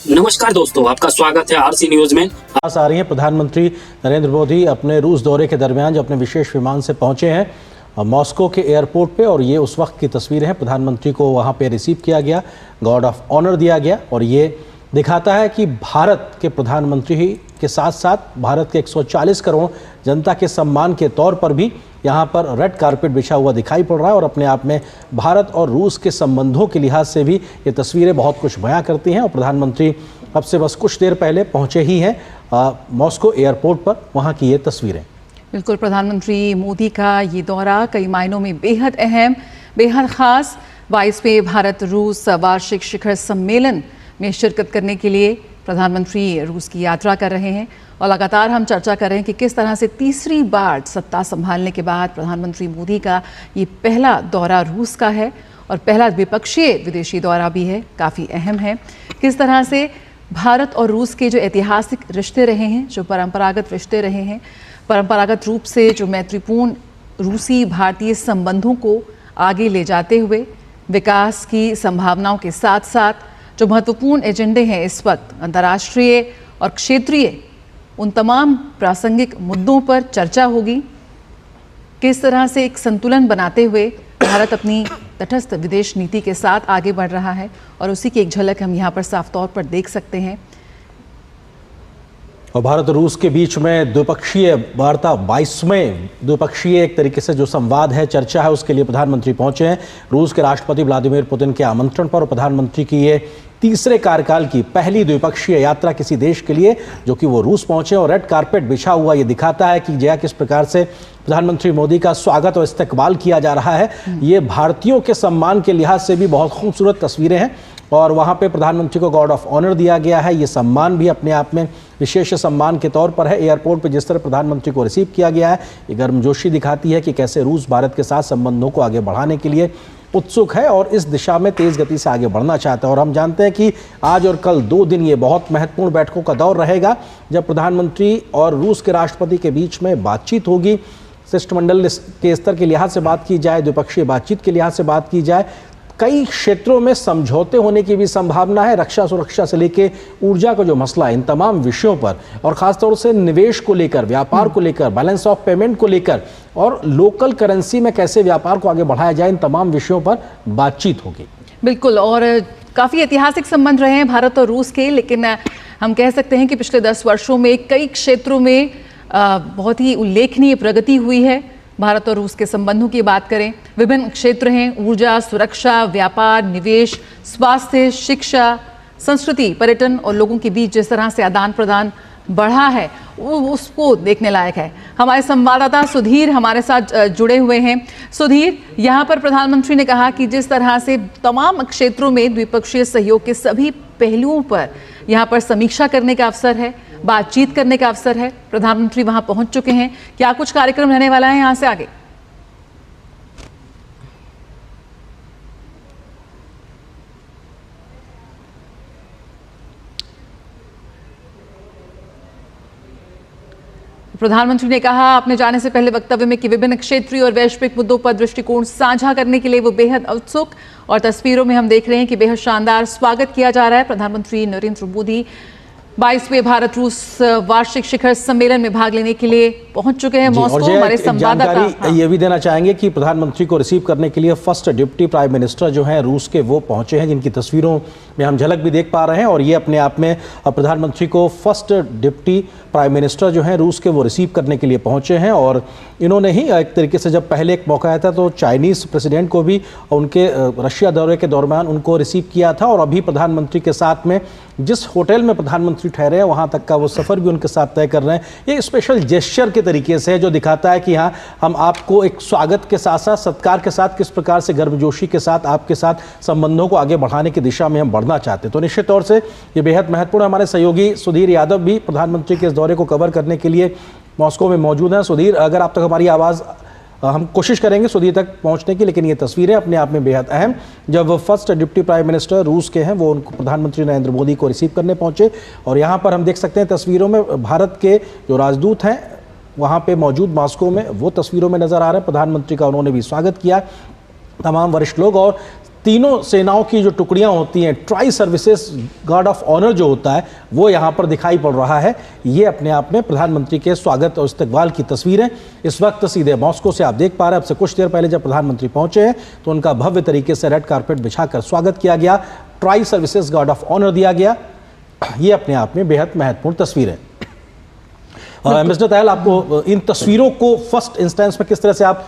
नमस्कार दोस्तों, आपका स्वागत है आरसी न्यूज में। आ रही है प्रधानमंत्री नरेंद्र मोदी अपने रूस दौरे के दरमियान जो अपने विशेष विमान से पहुंचे हैं मॉस्को के एयरपोर्ट पे, और ये उस वक्त की तस्वीरें हैं। प्रधानमंत्री को वहां पे रिसीव किया गया, गार्ड ऑफ ऑनर दिया गया, और ये दिखाता है कि भारत के प्रधानमंत्री के साथ साथ भारत के 140 करोड़ जनता के सम्मान के तौर पर भी यहाँ पर रेड कारपेट बिछा हुआ दिखाई पड़ रहा है। और अपने आप में भारत और रूस के संबंधों के लिहाज से भी ये तस्वीरें बहुत कुछ बयां करती हैं। और प्रधानमंत्री अब से बस कुछ देर पहले पहुंचे ही हैं मॉस्को एयरपोर्ट पर, वहाँ की ये तस्वीरें। बिल्कुल, प्रधानमंत्री मोदी का ये दौरा कई मायनों में बेहद अहम, बेहद खास। 22वें भारत रूस वार्षिक शिखर सम्मेलन में शिरकत करने के लिए प्रधानमंत्री रूस की यात्रा कर रहे हैं। और लगातार हम चर्चा कर रहे हैं कि किस तरह से तीसरी बार सत्ता संभालने के बाद प्रधानमंत्री मोदी का ये पहला दौरा रूस का है, और पहला द्विपक्षीय विदेशी दौरा भी है, काफ़ी अहम है। किस तरह से भारत और रूस के जो ऐतिहासिक रिश्ते रहे हैं, जो परंपरागत रिश्ते रहे हैं, परंपरागत रूप से जो मैत्रीपूर्ण रूसी भारतीय संबंधों को आगे ले जाते हुए विकास की संभावनाओं के साथ साथ जो महत्वपूर्ण एजेंडे हैं इस वक्त अंतर्राष्ट्रीय और क्षेत्रीय, उन तमाम प्रासंगिक मुद्दों पर चर्चा होगी। किस तरह से एक संतुलन बनाते हुए भारत अपनी तटस्थ विदेश नीति के साथ आगे बढ़ रहा है, और उसी की एक झलक हम यहाँ पर साफ तौर पर देख सकते हैं। और भारत और रूस के बीच में द्विपक्षीय वार्ता, 22वें द्विपक्षीय एक तरीके से जो संवाद है, चर्चा है, उसके लिए प्रधानमंत्री पहुंचे हैं रूस के राष्ट्रपति व्लादिमीर पुतिन के आमंत्रण पर। प्रधानमंत्री की ये तीसरे कार्यकाल की पहली द्विपक्षीय यात्रा किसी देश के लिए, जो कि वो रूस पहुंचे, और रेड कारपेट बिछा हुआ ये दिखाता है कि जया किस प्रकार से प्रधानमंत्री मोदी का स्वागत और इस्तकबाल किया जा रहा है। ये भारतीयों के सम्मान के लिहाज से भी बहुत खूबसूरत तस्वीरें हैं। और वहाँ पे प्रधानमंत्री को गार्ड ऑफ ऑनर दिया गया है। ये सम्मान भी अपने आप में विशेष सम्मान के तौर पर है। एयरपोर्ट पे जिस तरह प्रधानमंत्री को रिसीव किया गया है, ये गर्मजोशी दिखाती है कि कैसे रूस भारत के साथ संबंधों को आगे बढ़ाने के लिए उत्सुक है और इस दिशा में तेज गति से आगे बढ़ना चाहता है। और हम जानते हैं कि आज और कल 2 दिन ये बहुत महत्वपूर्ण बैठकों का दौर रहेगा, जब प्रधानमंत्री और रूस के राष्ट्रपति के बीच में बातचीत होगी। शिष्टमंडल के स्तर के लिहाज से बात की जाए, द्विपक्षीय बातचीत के लिहाज से बात की जाए, कई क्षेत्रों में समझौते होने की भी संभावना है। रक्षा सुरक्षा से लेकर ऊर्जा का जो मसला है, इन तमाम विषयों पर, और खासतौर से निवेश को लेकर, व्यापार को लेकर, बैलेंस ऑफ पेमेंट को लेकर, और लोकल करेंसी में कैसे व्यापार को आगे बढ़ाया जाए, इन तमाम विषयों पर बातचीत होगी। बिल्कुल, और काफ़ी ऐतिहासिक संबंध रहे हैं भारत और रूस के, लेकिन हम कह सकते हैं कि पिछले 10 वर्षों में कई क्षेत्रों में बहुत ही उल्लेखनीय प्रगति हुई है। भारत और रूस के संबंधों की बात करें, विभिन्न क्षेत्र हैं, ऊर्जा, सुरक्षा, व्यापार, निवेश, स्वास्थ्य, शिक्षा, संस्कृति, पर्यटन, और लोगों के बीच जिस तरह से आदान प्रदान बढ़ा है, वो उसको देखने लायक है। हमारे संवाददाता सुधीर हमारे साथ जुड़े हुए हैं। सुधीर, यहाँ पर प्रधानमंत्री ने कहा कि जिस तरह से तमाम क्षेत्रों में द्विपक्षीय सहयोग के सभी पहलुओं पर यहाँ पर समीक्षा करने का अवसर है, बातचीत करने का अवसर है। प्रधानमंत्री वहां पहुंच चुके हैं। क्या कुछ कार्यक्रम रहने वाला है यहाँ से आगे? प्रधानमंत्री ने कहा अपने जाने से पहले वक्तव्य में कि विभिन्न क्षेत्रीय और वैश्विक मुद्दों पर दृष्टिकोण साझा करने के लिए वो बेहद उत्सुक, और तस्वीरों में हम देख रहे हैं कि बेहद शानदार स्वागत किया जा रहा है। प्रधानमंत्री नरेंद्र मोदी 22वें भारत रूस वार्षिक शिखर सम्मेलन में भाग लेने के लिए पहुंच चुके हैं मॉस्को। हमारे संवाददाता ये भी देना चाहेंगे कि प्रधानमंत्री को रिसीव करने के लिए फर्स्ट डिप्टी प्राइम मिनिस्टर जो हैं रूस के, वो पहुंचे हैं, जिनकी तस्वीरों में हम झलक भी देख पा रहे हैं। और ये अपने आप में प्रधानमंत्री को फर्स्ट डिप्टी प्राइम मिनिस्टर जो हैं रूस के, वो रिसीव करने के लिए पहुंचे हैं। और इन्होंने ही एक तरीके से, जब पहले एक मौका आया था तो चाइनीज़ प्रेसिडेंट को भी उनके रशिया दौरे के दौरान उनको रिसीव किया था, और अभी प्रधानमंत्री के साथ में जिस होटल में प्रधानमंत्री ठहरे हैं वहाँ तक का वो सफ़र भी उनके साथ तय कर रहे हैं। ये स्पेशल जेस्चर के तरीके से है, जो दिखाता है कि हाँ, हम आपको एक स्वागत के साथ साथ, सत्कार के साथ, किस प्रकार से गर्मजोशी के साथ आपके साथ संबंधों को आगे बढ़ाने की दिशा में हम बढ़ना चाहते हैं। तो निश्चित तौर से ये बेहद महत्वपूर्ण। हमारे सहयोगी सुधीर यादव भी प्रधानमंत्री के इस दौरे को कवर करने के लिए मॉस्को में मौजूद हैं। सुधीर, अगर आप तक हमारी आवाज़, हम कोशिश करेंगे सुधीर तक पहुंचने की, लेकिन ये तस्वीरें अपने आप में बेहद अहम, जब फर्स्ट डिप्टी प्राइम मिनिस्टर रूस के हैं, वो उनको प्रधानमंत्री नरेंद्र मोदी को रिसीव करने पहुंचे। और यहाँ पर हम देख सकते हैं तस्वीरों में भारत के जो राजदूत हैं वहाँ पे मौजूद मॉस्को में, वो तस्वीरों में नजर आ रहे हैं। प्रधानमंत्री का उन्होंने भी स्वागत किया, तमाम वरिष्ठ लोग। और तीनों सेनाओं की जो टुकड़ियां होती हैं, tri services guard of honour जो होता है, वो यहाँ पर दिखाई पड़ रहा है। ये अपने आप में प्रधानमंत्री के स्वागत और इस्तकबाल की तस्वीरें इस वक्त सीधे मॉस्को से आप देख पा रहे हैं। अब से कुछ देर पहले जब प्रधानमंत्री पहुंचे हैं तो उनका भव्य तरीके से रेड कारपेट बिछाकर स्वागत किया गया, tri services guard of honour दिया गया। ये अपने आप में बेहद महत्वपूर्ण तस्वीर है। मिस्टर तायल, आपको इन तस्वीरों को फर्स्ट इंस्टेंस में किस तरह से आप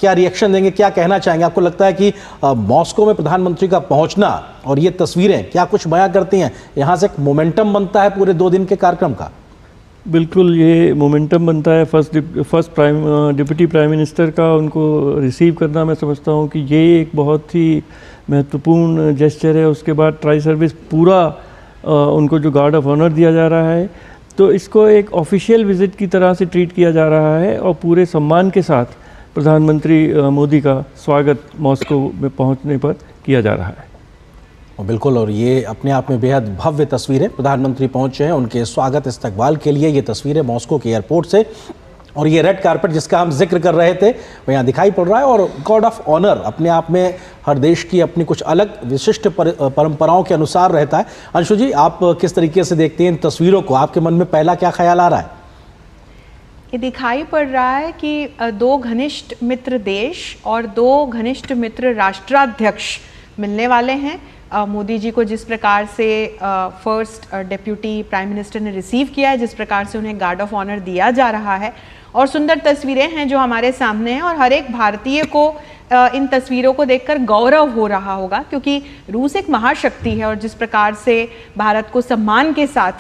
क्या रिएक्शन देंगे, क्या कहना चाहेंगे? आपको लगता है कि मॉस्को में प्रधानमंत्री का पहुंचना और ये तस्वीरें क्या कुछ बयां करती हैं? यहाँ से एक मोमेंटम बनता है पूरे 2 दिन के कार्यक्रम का। बिल्कुल, ये मोमेंटम बनता है। फर्स्ट डिप्टी प्राइम मिनिस्टर का उनको रिसीव करना, मैं समझता हूँ कि ये एक बहुत ही महत्वपूर्ण जेस्चर है। उसके बाद ट्राई सर्विस पूरा उनको जो गार्ड ऑफ ऑनर दिया जा रहा है, तो इसको एक ऑफिशियल विज़िट की तरह से ट्रीट किया जा रहा है और पूरे सम्मान के साथ प्रधानमंत्री मोदी का स्वागत मॉस्को में पहुंचने पर किया जा रहा है। बिल्कुल, और ये अपने आप में बेहद भव्य तस्वीरें। प्रधानमंत्री पहुंचे हैं, उनके स्वागत इस्तकबाल के लिए ये तस्वीरें मॉस्को के एयरपोर्ट से, और ये रेड कारपेट जिसका हम जिक्र कर रहे थे वो यहाँ दिखाई पड़ रहा है। और गार्ड ऑफ ऑनर अपने आप में हर देश की अपनी कुछ अलग विशिष्ट परंपराओं के अनुसार रहता है। अंशु जी, आप किस तरीके से देखते हैं इन तस्वीरों को? आपके मन में पहला क्या ख्याल आ रहा है? ये दिखाई पड़ रहा है कि 2 घनिष्ठ मित्र देश और 2 घनिष्ठ मित्र राष्ट्राध्यक्ष मिलने वाले हैं। मोदी जी को जिस प्रकार से फर्स्ट डिप्टी प्राइम मिनिस्टर ने रिसीव किया है, जिस प्रकार से उन्हें गार्ड ऑफ ऑनर दिया जा रहा है, और सुंदर तस्वीरें हैं जो हमारे सामने हैं, और हर एक भारतीय को इन तस्वीरों को देखकर गौरव हो रहा होगा, क्योंकि रूस एक महाशक्ति है और जिस प्रकार से भारत को सम्मान के साथ,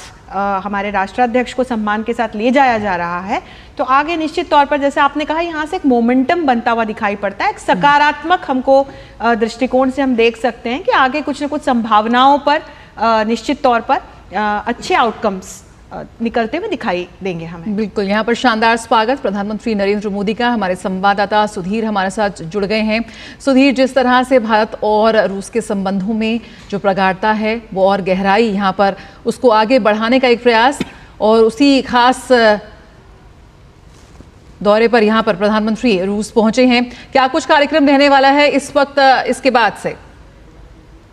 हमारे राष्ट्राध्यक्ष को सम्मान के साथ ले जाया जा रहा है, तो आगे निश्चित तौर पर जैसे आपने कहा, यहाँ से एक मोमेंटम बनता हुआ दिखाई पड़ता है। एक सकारात्मक हमको दृष्टिकोण से हम देख सकते हैं कि आगे कुछ न कुछ संभावनाओं पर निश्चित तौर पर अच्छे आउटकम्स निकलते हुए दिखाई देंगे हमें। बिल्कुल, यहाँ पर शानदार स्वागत प्रधानमंत्री नरेंद्र मोदी का। हमारे संवाददाता सुधीर हमारे साथ जुड़ गए हैं। सुधीर, जिस तरह से भारत और रूस के संबंधों में जो प्रगाढ़ता है वो और गहराई, यहाँ पर उसको आगे बढ़ाने का एक प्रयास, और उसी खास दौरे पर यहाँ पर प्रधानमंत्री रूस पहुंचे हैं। क्या कुछ कार्यक्रम रहने वाला है इस वक्त, इसके बाद से?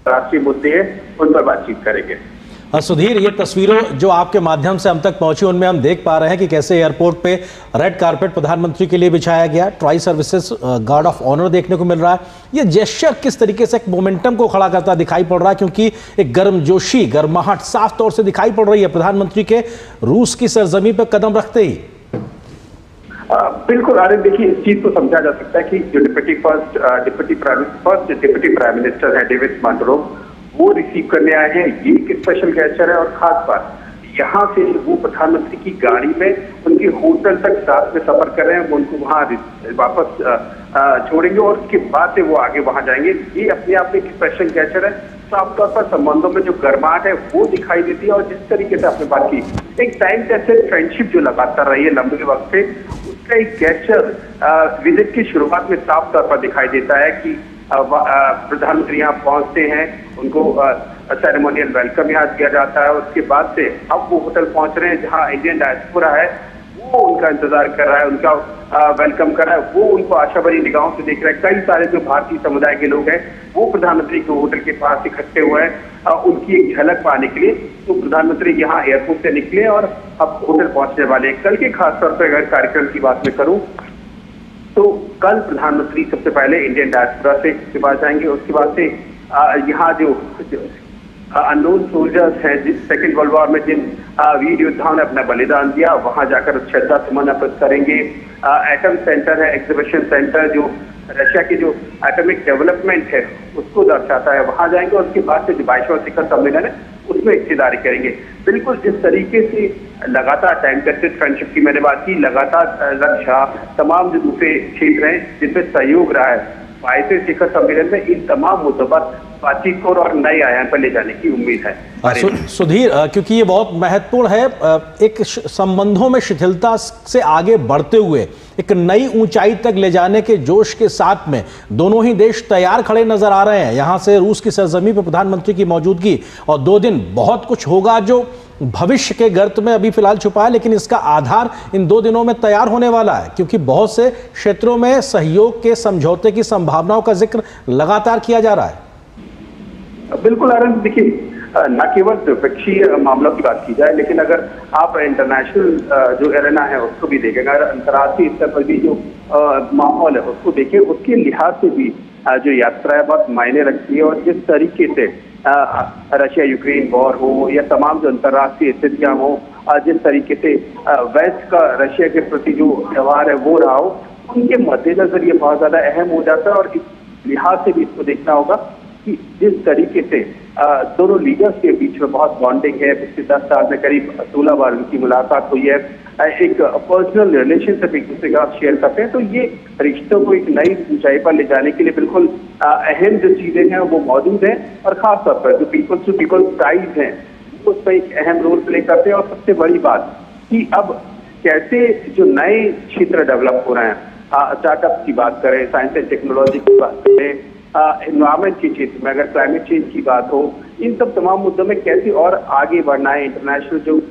राष्ट्रीय मुद्दे उन पर बातचीत करेंगे। सुधीर, ये तस्वीरों जो आपके माध्यम से हम तक पहुंची, उनमें हम देख पा रहे हैं कि कैसे एयरपोर्ट पे रेड कारपेट प्रधानमंत्री के लिए बिछाया गया, tri services guard of honour देखने को मिल रहा है। ये जेस्चर किस तरीके से एक मोमेंटम को खड़ा करता दिखाई पड़ रहा है, क्योंकि एक गर्मजोशी, गर्माहट साफ तौर से दिखाई पड़ रही है प्रधानमंत्री के रूस की सरजमी पर कदम रखते ही। बिल्कुल, अरे देखिए, इस चीज को समझा जा सकता है कि जो डिप्टी प्राइम मिनिस्टर है डेविड मांडरोव, वो रिसीव करने आए हैं। ये एक स्पेशल गेस्चर है, और खास बात यहाँ से वो प्रधानमंत्री की गाड़ी में उनके होटल तक साथ में सफर कर रहे हैं। वो उनको वहाँ वापस छोड़ेंगे और उसके बाद से वो आगे वहाँ जाएंगे। ये अपने आप में एक स्पेशल गेस्चर है। साफ तौर पर संबंधों में जो गर्माहट है वो दिखाई देती है, और जिस तरीके से आपने बात की, एक टाइम टेस्टेड फ्रेंडशिप जो लगातार रही है लंबे वक्त से, उसका एक गेस्चर विजिट की शुरुआत में साफ तौर पर दिखाई देता है कि प्रधानमंत्री यहाँ पहुंचते हैं, उनको सेरेमोनियल वेलकम यहाँ दिया जाता है। उसके बाद से अब वो होटल पहुंच रहे हैं जहाँ इंडियन डायस्पोरा है, वो उनका इंतजार कर रहा है, उनका वेलकम कर रहा है, वो उनको आशा भरी निगाहों से देख रहे हैं। कई सारे जो भारतीय समुदाय के लोग हैं वो प्रधानमंत्री के होटल के पास इकट्ठे हुए हैं उनकी एक झलक पाने के लिए। तो प्रधानमंत्री यहाँ एयरपोर्ट से निकले और अब होटल पहुंचने वाले। कल के खास तौर पर अगर कार्यक्रम की बात मैं करूँ तो कल प्रधानमंत्री सबसे पहले इंडियन डायस्पोरा के पास जाएंगे। उसके बाद से यहाँ जो अननोन सोल्जर्स हैं, जिस सेकेंड वर्ल्ड वॉर में जिन वीर योद्धाओं ने अपना बलिदान दिया, वहां जाकर श्रद्धा सुमन अर्पित करेंगे। एटम सेंटर है, एग्जीबिशन सेंटर, जो रशिया की जो एटॉमिक डेवलपमेंट है उसको दर्शाता है, वहां जाएंगे। और उसके बाद से जो 22वां शिखर सम्मेलन है उसमें हिस्सेदारी करेंगे। बिल्कुल जिस तरीके से लगातार टाइम टेस्टेड फ्रेंडशिप की मैंने बात की, लगातार रक्षा, तमाम जो दूसरे क्षेत्र हैं जिनपे सहयोग रहा है, 22वें शिखर सम्मेलन में इन तमाम मुद्दों पर बातचीत को और नए आयाम पर ले जाने की उम्मीद है। सुधीर, क्योंकि ये बहुत महत्वपूर्ण है, एक संबंधों में शिथिलता से आगे बढ़ते हुए एक नई ऊंचाई तक ले जाने के जोश के साथ में दोनों ही देश तैयार खड़े नजर आ रहे हैं। यहाँ से रूस की सरजमी पर प्रधानमंत्री की मौजूदगी, और 2 दिन बहुत कुछ होगा जो भविष्य के गर्त में अभी फिलहाल छुपा है, लेकिन इसका आधार इन 2 दिनों में तैयार होने वाला है, क्योंकि बहुत से क्षेत्रों में सहयोग के समझौते की संभावनाओं का जिक्र लगातार किया जा रहा है। बिल्कुल आनंद, देखिए न केवल द्विपक्षीय मामलों की बात की जाए, लेकिन अगर आप इंटरनेशनल जो एरेना है उसको भी देखें, अगर अंतर्राष्ट्रीय स्तर पर भी जो माहौल है उसको देखें, उसके लिहाज से भी जो यात्रा है बहुत मायने रखती है। और जिस तरीके से रशिया यूक्रेन वॉर हो या तमाम जो अंतर्राष्ट्रीय स्थितियां हो, जिस तरीके से वेस्ट का रशिया के प्रति जो व्यवहार है वो रहा हो, उनके मद्देनजर ये बहुत ज्यादा अहम हो जाता है। और इस लिहाज से भी इसको देखना होगा कि जिस तरीके से दोनों लीडर्स के बीच में बहुत बॉन्डिंग है, पिछले 10 साल में करीब 16 बार उनकी मुलाकात हुई है, एक पर्सनल रिलेशनशिप एक दूसरे का शेयर करते हैं, तो ये रिश्तों को एक नई ऊंचाई पर ले जाने के लिए बिल्कुल अहम जो चीजें हैं वो मौजूद हैं। और खासतौर पर जो पीपल टू पीपल टाइज हैं उस पर एक अहम रोल प्ले करते हैं। और सबसे बड़ी बात कि अब कैसे जो नए क्षेत्र डेवलप हो रहे हैं, स्टार्टअप की बात करें, साइंस एंड टेक्नोलॉजी की बात करें, एनवायरमेंट के क्षेत्र में अगर क्लाइमेट चेंज की बात हो, इन सब तमाम मुद्दों में कैसे और आगे बढ़ना है, इंटरनेशनल जो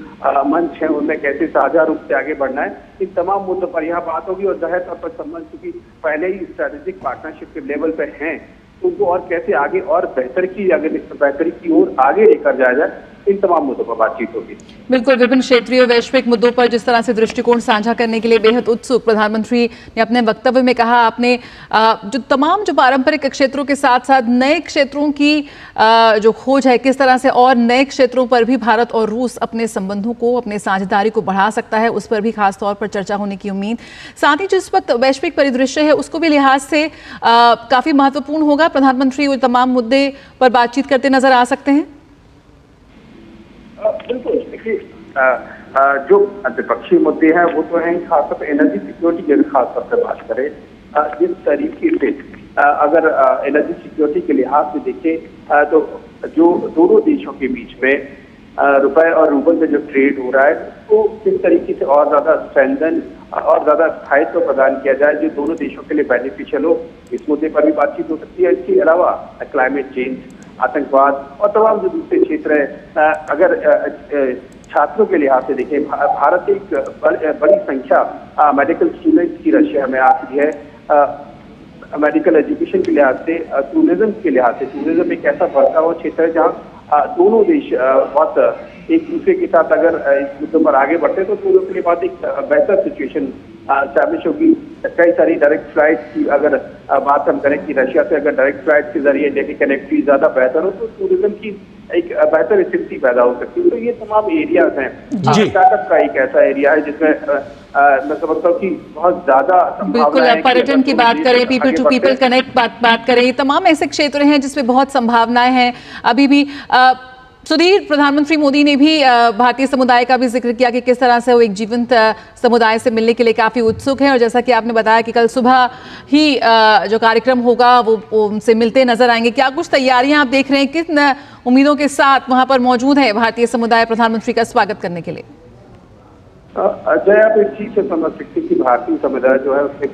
मंच है उनमें कैसे साझा रूप से आगे बढ़ना है, इन तमाम मुद्दों पर यहाँ बात होगी। और जाहिर तौर पर संबंध चूंकि पहले ही स्ट्रेटेजिक पार्टनरशिप के लेवल पे हैं, तो उनको और कैसे आगे और बेहतरी की ओर आगे लेकर जाया जाए, इन तमाम मुद्दों पर बातचीत होगी। बिल्कुल, विभिन्न क्षेत्रीय और वैश्विक मुद्दों पर जिस तरह से दृष्टिकोण साझा करने के लिए बेहद उत्सुक प्रधानमंत्री ने अपने वक्तव्य में कहा। आपने जो तमाम जो पारंपरिक क्षेत्रों के साथ साथ नए क्षेत्रों की जो खोज है, किस तरह से और नए क्षेत्रों पर भी भारत और रूस अपने संबंधों को, अपने साझेदारी को बढ़ा सकता है, उस पर भी खास तौर पर चर्चा होने की उम्मीद। साथ ही जिस वक्त वैश्विक परिदृश्य है उसको भी लिहाज से काफी महत्वपूर्ण होगा। प्रधानमंत्री वो तमाम मुद्दे पर बातचीत करते नजर आ सकते हैं। बिल्कुल, देखिए जो द्विपक्षीय मुद्दे हैं वो तो हैं, खासतौर पर एनर्जी सिक्योरिटी की अगर खासतौर पर बात करें, जिस तरीके से अगर एनर्जी सिक्योरिटी के लिहाज से देखें तो जो दोनों देशों के बीच में रुपए और रूबल में जो ट्रेड हो रहा है उसको किस तरीके से और ज्यादा स्ट्रेंथन और ज्यादा स्थायित्व प्रदान किया जाए जो दोनों देशों के लिए बेनिफिशियल हो, इस मुद्दे पर भी बातचीत हो सकती है। इसके अलावा क्लाइमेट चेंज, आतंकवाद और तमाम जो दूसरे क्षेत्र है, अगर छात्रों के लिहाज से देखें, भारत एक बड़ी संख्या मेडिकल स्टूडेंट्स की रशिया में आती है। मेडिकल एजुकेशन के लिहाज से, टूरिज्म के लिहाज से, टूरिज्म एक ऐसा बढ़ता हुआ क्षेत्र है जहाँ दोनों देश बहुत एक दूसरे के साथ अगर इस मुद्दों पर आगे बढ़ते हैं तो दोनों के लिए बहुत एक बेहतर सिचुएशन स्टैब्लिश होगी। कई सारी डायरेक्ट फ्लाइट की अगर बात हम करें कि रशिया से अगर डायरेक्ट फ्लाइट के जरिए डेली कनेक्टिविटी ज्यादा बेहतर हो तो टूरिज्म की एक बेहतर स्थिति पैदा हो सकती है। तो ये तमाम एरियाज हैं। स्टार्टअप का एक ऐसा एरिया है जिसमें मैं समझता हूँ कि बहुत ज्यादा बिल्कुल, पर्यटन की बात करें, पीपल टू पीपल कनेक्ट बात करें, ये तमाम ऐसे क्षेत्र हैं जिसमें बहुत संभावनाएं हैं अभी भी। सुधीर, प्रधानमंत्री मोदी ने भी भारतीय समुदाय का भी जिक्र किया कि किस तरह से वो एक जीवंत समुदाय से मिलने के लिए काफी उत्सुक है। और जैसा कि आपने बताया कि कल सुबह ही जो कार्यक्रम होगा वो उनसे मिलते नजर आएंगे। क्या कुछ तैयारियां आप देख रहे हैं, किन उम्मीदों के साथ वहां पर मौजूद है भारतीय समुदाय प्रधानमंत्री का स्वागत करने के लिए? अजय, आप इस चीज से समझ सकते हैं कि भारतीय समुदाय जो है उसमें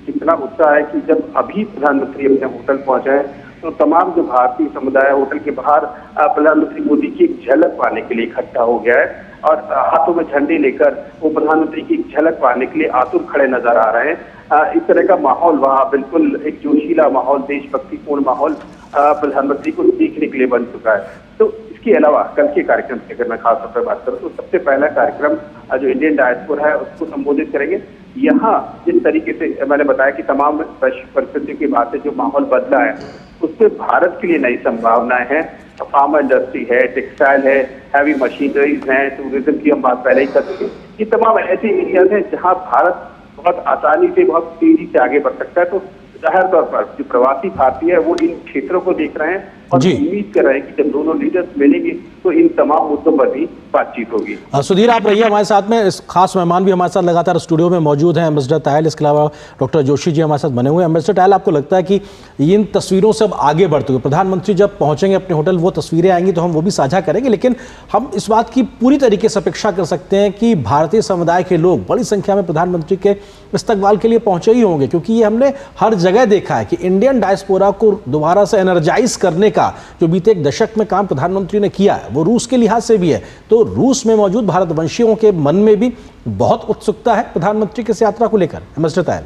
कितना उत्साह है कि जब अभी प्रधानमंत्री अपने होटल पहुंचे हैं तो तमाम जो भारतीय समुदाय होटल के बाहर प्रधानमंत्री मोदी की एक झलक पाने के लिए इकट्ठा हो गया है और हाथों में झंडे लेकर वो प्रधानमंत्री की एक झलक पाने के लिए आतुर खड़े नजर आ रहे हैं। इस तरह का माहौल वहाँ बिल्कुल एक जोशीला माहौल, देशभक्तिपूर्ण माहौल प्रधानमंत्री को देखने के लिए बन चुका है। तो इसके अलावा कल के कार्यक्रम की अगर मैं खासतौर पर बात करूँ तो सबसे पहला कार्यक्रम जो इंडियन डायस्पोरा है उसको संबोधित करेंगे। यहाँ जिस तरीके से मैंने बताया कि तमाम वैश्विक परिस्थितियों की बात है, जो माहौल बदला है उसमें भारत के लिए नई संभावनाएं हैं। फार्मा इंडस्ट्री है, टेक्सटाइल है, हैवी मशीनरीज हैं, टूरिज्म की हम बात पहले ही कर चुके। ये तमाम ऐसे एरियाज हैं जहां भारत बहुत आसानी से, बहुत तेजी से आगे बढ़ सकता है। तो जाहिर तौर पर जो प्रवासी भारतीय है वो इन क्षेत्रों को देख रहे हैं और उम्मीद कर रहे हैं कि जब दोनों लीडर्स मिलेंगे तो इन तमाम मुद्दों पर भी बातचीत होगी। सुधीर, आप रहिए हमारे साथ में। इस खास मेहमान भी हमारे साथ लगातार स्टूडियो में मौजूद हैं, एम्बेसडर तायल, इसके अलावा डॉक्टर जोशी जी हमारे साथ बने हुए हैं। एम्बेसडर तायल, आपको लगता है कि इन तस्वीरों से अब आगे बढ़ते हुए प्रधानमंत्री जब पहुंचेंगे अपने होटल, वो तस्वीरें आएंगी तो हम वो भी साझा करेंगे, लेकिन हम इस बात की पूरी तरीके से अपेक्षा कर सकते हैं कि भारतीय समुदाय के लोग बड़ी संख्या में प्रधानमंत्री के इस्तकबाल के लिए पहुंचे ही होंगे, क्योंकि ये हमने हर जगह देखा है कि इंडियन डायस्पोरा को दोबारा से एनर्जाइज करने का जो बीते एक दशक में काम प्रधानमंत्री ने किया है वो रूस के लिहाज से भी है। तो रूस में मौजूद भारतवंशियों के मन में भी बहुत उत्सुकता है प्रधानमंत्री की इस यात्रा को लेकर। एम्बेसडर तायल।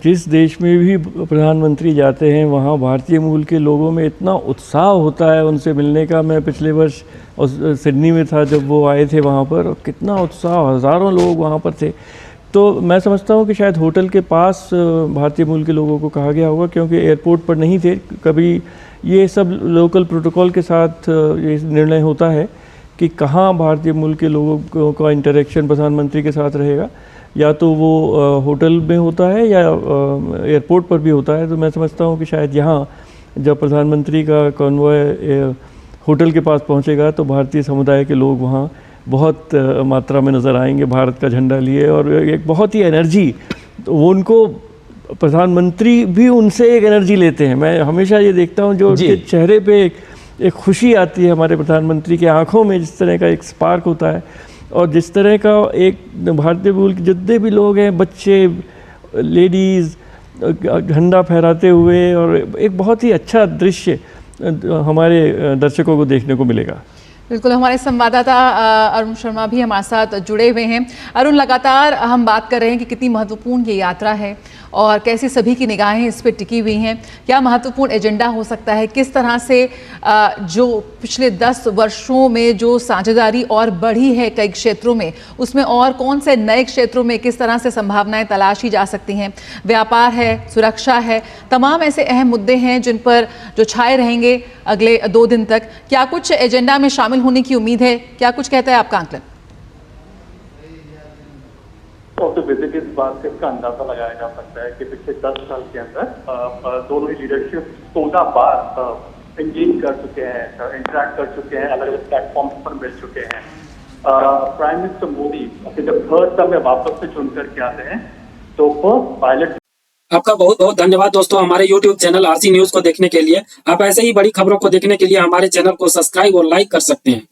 जिस देश में भी प्रधानमंत्री जाते हैं वहाँ भारतीय मूल के लोगों में इतना उत्साह होता है उनसे मिलने का। मैं पिछले वर्ष सिडनी में था जब वो आए थे वहाँ पर, और कितना उत्साह, हज़ारों लोग वहाँ पर थे। तो मैं समझता हूँ कि शायद होटल के पास भारतीय मूल के लोगों को कहा गया होगा, क्योंकि एयरपोर्ट पर नहीं थे कभी। ये सब लोकल प्रोटोकॉल के साथ ये निर्णय होता है कि कहाँ भारतीय मूल के लोगों का इंटरेक्शन प्रधानमंत्री के साथ रहेगा, या तो वो होटल में होता है या एयरपोर्ट पर भी होता है। तो मैं समझता हूँ कि शायद यहाँ जब प्रधानमंत्री का कॉन्वॉय होटल के पास पहुँचेगा तो भारतीय समुदाय के लोग वहाँ बहुत मात्रा में नज़र आएंगे भारत का झंडा लिए, और एक बहुत ही एनर्जी, तो वो उनको प्रधानमंत्री भी उनसे एक एनर्जी लेते हैं। मैं हमेशा ये देखता हूँ जो उनके चेहरे पे एक खुशी आती है हमारे प्रधानमंत्री के आँखों में, जिस तरह का एक स्पार्क होता है, और जिस तरह का एक भारतीय मूल के जितने भी लोग हैं, बच्चे, लेडीज़, झंडा फहराते हुए, और एक बहुत ही अच्छा दृश्य हमारे दर्शकों को देखने को मिलेगा। बिल्कुल, हमारे संवाददाता अरुण शर्मा भी हमारे साथ जुड़े हुए हैं। अरुण, लगातार हम बात कर रहे हैं कि कितनी महत्वपूर्ण ये यात्रा है और कैसी सभी की निगाहें इस पर टिकी हुई हैं। क्या महत्वपूर्ण एजेंडा हो सकता है, किस तरह से जो पिछले 10 वर्षों में जो साझेदारी और बढ़ी है कई क्षेत्रों में, उसमें और कौन से नए क्षेत्रों में किस तरह से संभावनाएं तलाशी जा सकती हैं। व्यापार है, सुरक्षा है, तमाम ऐसे अहम मुद्दे हैं जिन पर जो छाए रहेंगे अगले 2 दिन तक। क्या कुछ एजेंडा में शामिल होने की उम्मीद है, क्या कुछ कहता है आपका आंकलन? ऑफ द विजिट इस बात से इसका अंदाजा लगाया जा सकता है कि पिछले 10 साल के अंदर दोनों ही लीडरशिप 16 बार एंगेज कर चुके हैं, इंटरेक्ट कर चुके हैं, अलग अलग प्लेटफॉर्म्स पर मिल चुके हैं। प्राइम मिनिस्टर मोदी जब थर्ड टर्म में वापस से चुन करके आते हैं तो फर्स्ट पायलट। आपका बहुत बहुत धन्यवाद दोस्तों, हमारे YouTube चैनल RC न्यूज को देखने के लिए। आप ऐसे ही बड़ी खबरों को देखने के लिए हमारे चैनल को सब्सक्राइब और लाइक कर सकते हैं।